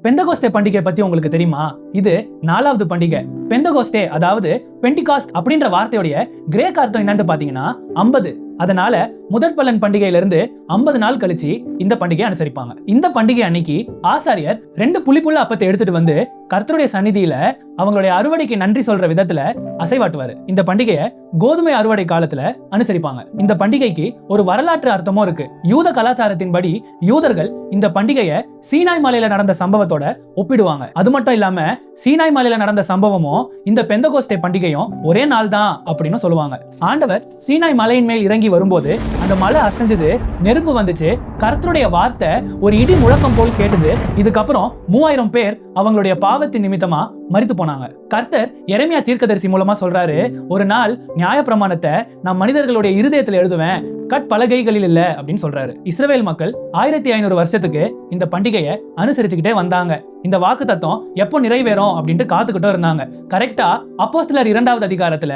பெந்தகோஸ்தே பண்டிகை பத்தி உங்களுக்கு தெரியுமா? இது 4வது பண்டிகை. பெந்தகோஸ்தே அதாவது பெண்டிகாஸ்ட் அப்படின்ற வார்த்தையுடைய கிரேக்க அர்த்தம் என்னன்னு பாத்தீங்கன்னா 50. அதனால முதற் பலன் பண்டிகையிலிருந்து 50 நாள் கழிச்சு இந்த பண்டிகை அனுசரிப்பாங்க. இந்த பண்டிகை அன்னைக்கு ஆசாரியர் 2 புளிப்புள்ள அப்பத்தை எடுத்துட்டு வந்து கர்த்தருடைய சந்நிதியில அவங்களுடைய அறுவடைக்கு நன்றி சொல்ற விதத்துல அசைவாட்டுவாரு. இந்த பண்டிகையை கோதுமை அறுவடை காலத்துல அனுசரிப்பாங்க. இந்த பண்டிகைக்கு ஒரு வரலாற்று அர்த்தமும் இருக்கு. யூத கலாச்சாரத்தின்படி யூதர்கள் இந்த பண்டிகையை சீனாய் மலையில நடந்த சம்பவத்தோட ஒப்பிடுவாங்க. அது மட்டும் இல்லாம சீனாய் மலையில நடந்த சம்பவமும் இந்த பெந்தகோஸ்தே பண்டிகையும் ஒரே நாள் தான் அப்படின்னு சொல்லுவாங்க. ஆண்டவர் சீனாய் மலையின் மேல் இறங்கி வரும்போது அந்த மலை அசைஞ்சது, நெருப்பு வந்துச்சு, கர்த்தருடைய வார்த்தை ஒரு இடி முழக்கம் போல் கேட்டது. இதுக்கப்புறம் 3000 பேர் அவங்களுடைய பாவத்தின் நிமித்தமா மரித்து போனாங்க. கர்த்தர் எரேமியா தீர்க்கதரிசி மூலமா சொல்றாரு, ஒரு நாள் நியாயப்பிரமாணத்தை நான் மனிதர்களுடைய இருதயத்துல எழுதுவேன், கற்பலகைகளில் இல்ல அப்படின்னு சொல்றாரு. இஸ்ரவேல் மக்கள் 1500 வருஷத்துக்கு இந்த பண்டிகையை அனுசரிச்சுக்கிட்டே வந்தாங்க. இந்த வாக்கு தத்துவம் எப்போ நிறைவேறும் அப்படின்ட்டு காத்துக்கிட்டே இருந்தாங்க. கரெக்டா அப்போஸ்தலர் 2வது அதிகாரத்துல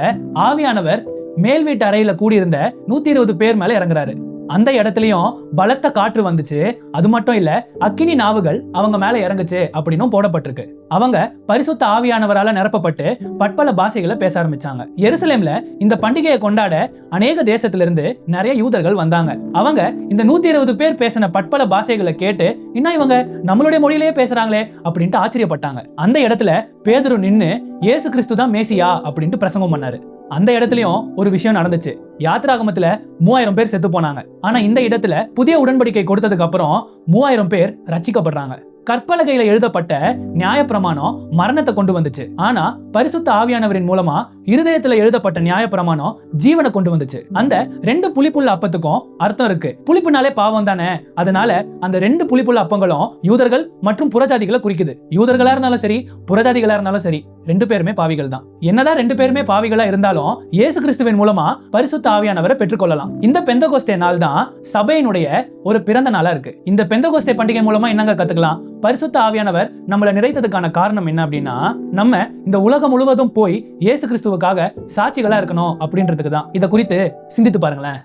ஆவியானவர் மேல் வீட்டு அறையில கூடியிருந்த 120 பேர் மேல இறங்குறாரு. அந்த இடத்துலயும் பலத்த காற்று வந்துச்சு. அது மட்டும் இல்ல, அக்கினி நாவுகள் அவங்க மேல இறங்குச்சு அப்படின்னு போடப்பட்டிருக்கு. அவங்க பரிசுத்த ஆவியானவரால நிரப்பப்பட்டு பற்பல பாஷைகளை பேச ஆரம்பிச்சாங்க. எருசலேம்ல இந்த பண்டிகையை கொண்டாட அநேக தேசத்துல இருந்து நிறைய யூதர்கள் வந்தாங்க. அவங்க இந்த 120 பேர் பேசின பற்பல பாஷைகளை கேட்டு, இன்னும் இவங்க நம்மளுடைய மொழியிலேயே பேசுறாங்களே அப்படின்ட்டு ஆச்சரியப்பட்டாங்க. அந்த இடத்துல பேதுரு நின்னு இயேசு கிறிஸ்து தான் மேசியா அப்படின்ட்டு பிரசங்கம் பண்ணாரு. அந்த இடத்துலயும் ஒரு விஷயம் நடந்துச்சு. யாத்திராகமத்துல 3000 பேர் செத்து போனாங்க. ஆனா இந்த இடத்துல புதிய உடன்படிக்கை கொடுத்ததுக்கு அப்புறம் 3000 பேர் ரட்சிக்கப்படுறாங்க. கற்பலகையில எழுதப்பட்ட நியாயப்பிரமாணம் மரணத்தை கொண்டு வந்துச்சு. ஆனா பரிசுத்த ஆவியானவரின் மூலமா இருதயத்துல எழுதப்பட்ட நியாயப்பிரமாணம் ஜீவனை கொண்டு வந்துச்சு. அந்த 2 புளிப்புள்ள அப்பத்துக்கும் அர்த்தம் இருக்கு. புளிப்புனாலே பாவம் தானே, அதனால அந்த 2 புளிப்புள்ள அப்பங்களும் யூதர்கள் மற்றும் புறஜாதிகளை குறிக்குது. யூதர்களா இருந்தாலும் சரி, புறஜாதிகளா இருந்தாலும் சரி, 2 பேருமே பாவிகள் தான். என்னதான் 2 பேருமே பாவிகளா இருந்தாலும் இயேசு கிறிஸ்துவின் மூலமா பரிசுத்த ஆவியானவரை பெற்றுக்கொள்ளலாம். இந்த பெந்தகோஸ்தே நாள் தான் சபையினுடைய ஒரு பிறந்த நாளா இருக்கு. இந்த பெந்தகோஸ்தே பண்டிகை மூலமா என்னங்க கத்துக்கலாம்? பரிசுத்த ஆவியானவர் நம்மளை நிறைத்ததுக்கான காரணம் என்ன அப்படின்னா, நம்ம இந்த உலகம் முழுவதும் போய் இயேசு கிறிஸ்துவுக்காக சாட்சிகளா இருக்கணும் அப்படின்றதுக்கு தான். இதை குறித்து சிந்தித்து பாருங்களேன்.